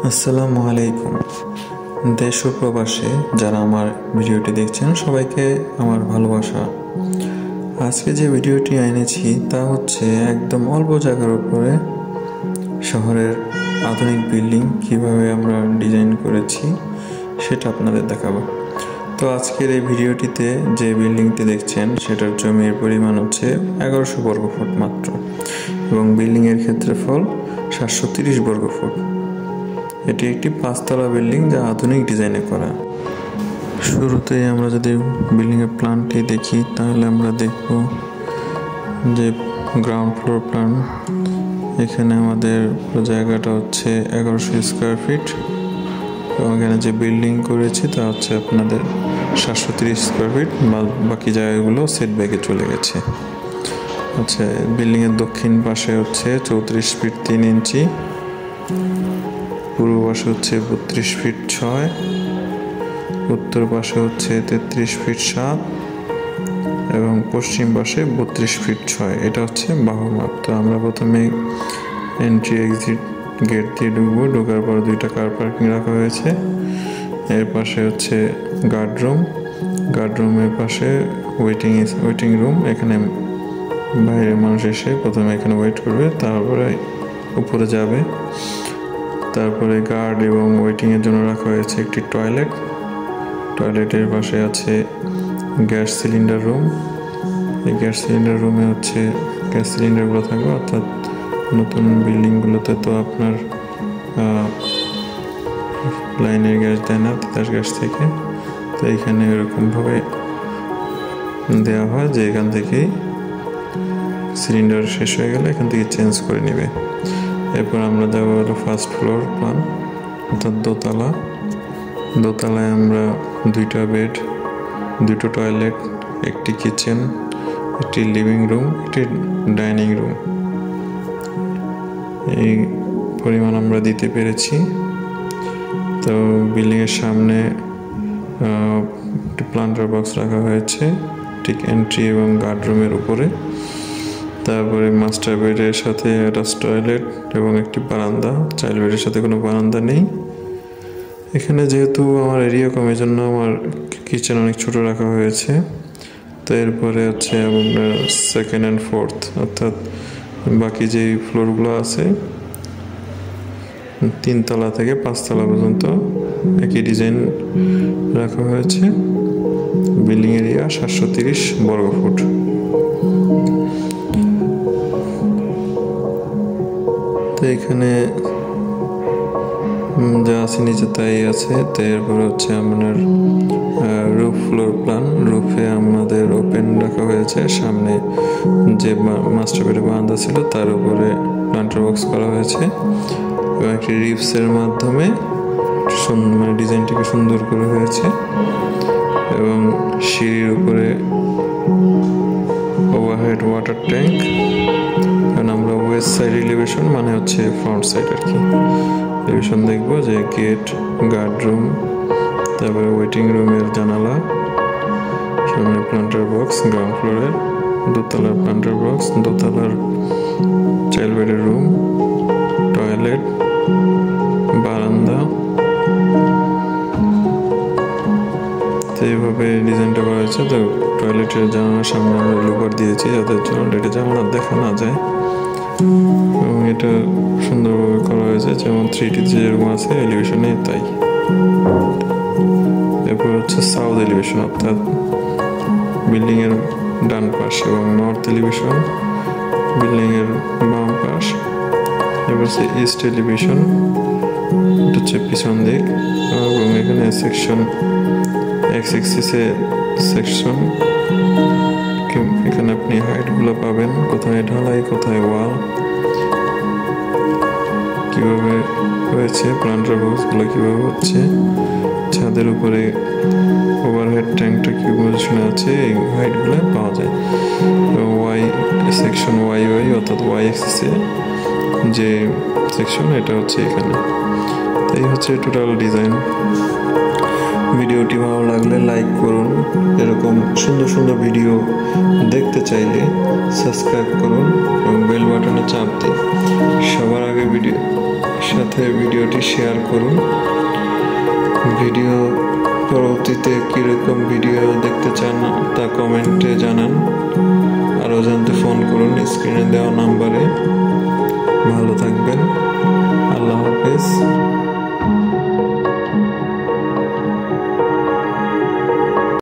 আসসালামু আলাইকুম। দেশ ও প্রবাসে যারা আমার ভিডিওটি দেখছেন সবাইকে আমার ভালোবাসা। আজকে যে ভিডিওটি এনেছি তা হচ্ছে একদম অল্প জায়গার উপরে শহরের আধুনিক বিল্ডিং কিভাবে আমরা ডিজাইন করেছি সেটা আপনাদের দেখাবো। তো আজকের এই ভিডিওটিতে যে বিল্ডিংটি দেখছেন সেটার জমির পরিমাণ হচ্ছে 1100 বর্গফুট মাত্র এবং বিল্ডিংয়ের ক্ষেত্রফল 730 বর্গফুট। এটি একটি 5 তলা বিল্ডিং যা আধুনিক ডিজাইনে করা। শুরুতেই আমরা যদি বিল্ডিংয়ের প্ল্যানটি দেখি তাহলে আমরা দেখব যে গ্রাউন্ড ফ্লোর প্ল্যান। এখানে আমাদের জায়গাটা হচ্ছে 1100 স্কোয়ার ফিট এবং এখানে যে বিল্ডিং করেছি তা হচ্ছে আপনাদের 730 স্কোয়ার ফিট। বাকি জায়গাগুলো সেটব্যাকে চলে গেছে। আচ্ছা, বিল্ডিংয়ের দক্ষিণ পাশে হচ্ছে 34 ফিট 3 ইঞ্চি, পূর্ব পাশে হচ্ছে 32 ফিট 6, উত্তর পাশে হচ্ছে 33 ফিট 7 এবং পশ্চিম পাশে 32 ফিট 6। এটা হচ্ছে বাহুর মাপ। তো আমরা প্রথমে এন্ট্রি এক্সিট গেট দিয়ে ঢুকবো। ঢোকার পর 2টা কার পার্কিং রাখা হয়েছে। এর পাশে হচ্ছে গার্ড রুমের পাশে ওয়েটিং রুম। এখানে বাইরের মানুষ এসে প্রথমে এখানে ওয়েট করবে, তারপরে উপরে যাবে। তারপরে গার্ড এবং ওয়েটিংয়ের জন্য রাখা হয়েছে একটি টয়লেটের পাশে আছে গ্যাস সিলিন্ডার রুম। এই গ্যাস সিলিন্ডার রুমে হচ্ছে গ্যাস সিলিন্ডারগুলো থাকবে, অর্থাৎ নতুন বিল্ডিংগুলোতে তো আপনার লাইনের গ্যাস দেয় না, তিতাস গ্যাস থেকে। তো এখানে এরকমভাবে দেওয়া হয় যে এখান থেকেই সিলিন্ডার শেষ হয়ে গেলে এখান থেকে চেঞ্জ করে নেবে। এরপর আমরা যাবো হলো ফার্স্ট ফ্লোর প্ল্যান, অর্থাৎ দোতলায় আমরা 2টা বেড, 2টো টয়লেট, একটি কিচেন, একটি লিভিং রুম, একটি ডাইনিং রুম এই পরিমাণ আমরা দিতে পেরেছি। তো বিল্ডিংয়ের সামনে একটি প্লান্টার বক্স রাখা হয়েছে ঠিক এন্ট্রি এবং গার্ড রুমের উপরে। তারপরে মাস্টার বেডের সাথে অ্যাটাচ টয়লেট এবং একটি বারান্দা। চাইল্ড বেডের সাথে কোনো বারান্দা নেই। এখানে যেহেতু আমার এরিয়া কম, এই জন্য আমার কিচেন অনেক ছোট রাখা হয়েছে। তো এরপরে হচ্ছে আপনার সেকেন্ড অ্যান্ড ফোর্থ, অর্থাৎ বাকি যেই ফ্লোরগুলো আছে 3 তলা থেকে 5 তলা পর্যন্ত একই ডিজাইন রাখা হয়েছে। বিল্ডিং এরিয়া 730 বর্গফুট। তো এখানে যা আছে নিচে তাই আছে। তো এরপরে হচ্ছে আপনার রুফ ফ্লোর প্ল্যান। রুফে আমাদের ওপেন রাখা হয়েছে। সামনে যে মাস্টার বেডের বারান্দা ছিল তার উপরে প্লান্টার বক্স করা হয়েছে এবং একটি রিপসের মাধ্যমে মানে ডিজাইনটিকে সুন্দর করে হয়েছে। এবং সিঁড়ির উপরে ওভারহেড ওয়াটার ট্যাঙ্ক। কারণ আমরা ওয়েস্ট সাইড এলিভেশন মানে হচ্ছে ফ্রন্ট সাইড আর কি এলিভেশন দেখবো, যে গেট, গার্ড রুম, তারপরে ওয়েটিং রুমের জানালা, সামনে প্লান্টার বক্স, গ্রাউন্ড ফ্লোরের দোতলার প্লান্টার বক্স, দোতলার চাইল্ড বেডের রুম, টয়লেট, বারান্দা। তো এইভাবে ডিজাইনটা করা হয়েছে। তো টয়লেটের জানালার সামনে আমরা লুকার দিয়েছি যাতে টয়লেটের জানালা দেখা না যায় এবং এটা সুন্দরভাবে করা হয়েছে, যেমন 3D যেরকম আছে এলিভেশনে তাই। এরপর হচ্ছে সাউথ এলিভেশন, অর্থাৎ বিল্ডিংয়ের ডান পাশ, এবং নর্থ এলিভেশন বিল্ডিংয়ের বাম পাশ। এরপর হচ্ছে ইস্ট এলিভেশন, এটা হচ্ছে পিছন দিক। এবং এখানে সেকশন এক্স এক্সিসে সেকশন, এখানে আপনি হাইটগুলো পাবেন, কোথায় ঢালাই কোথায় ওয়াল, কিভাবে হয়েছে, প্লান্টার বক্সগুলো কিভাবে হচ্ছে, ছাদের উপরে ওভারহেড ট্যাঙ্কটা কি পজিশনে আছে, এই হাইটগুলো পাওয়া যায়। এবং ওয়াই সেকশন ওয়াই অর্থাৎ ওয়াই এক্সিসে যে সেকশন এটা হচ্ছে এখানে। এই হচ্ছে টোটাল ডিজাইন। ভিডিওটি ভালো লাগলে লাইক করুন। এরকম সুন্দর সুন্দর ভিডিও দেখতে চাইলে সাবস্ক্রাইব করুন এবং বেল বাটনে সামনে চাপ দিই। সবার আগে ভিডিওটি শেয়ার করুন। পরবর্তীতে কীরকম ভিডিও দেখতে চান তা কমেন্টে জানান। আরও জানতে ফোন করুন স্ক্রিনে দেওয়া নাম্বারে। ভালো থাকবেন। আল্লাহ হাফেজ।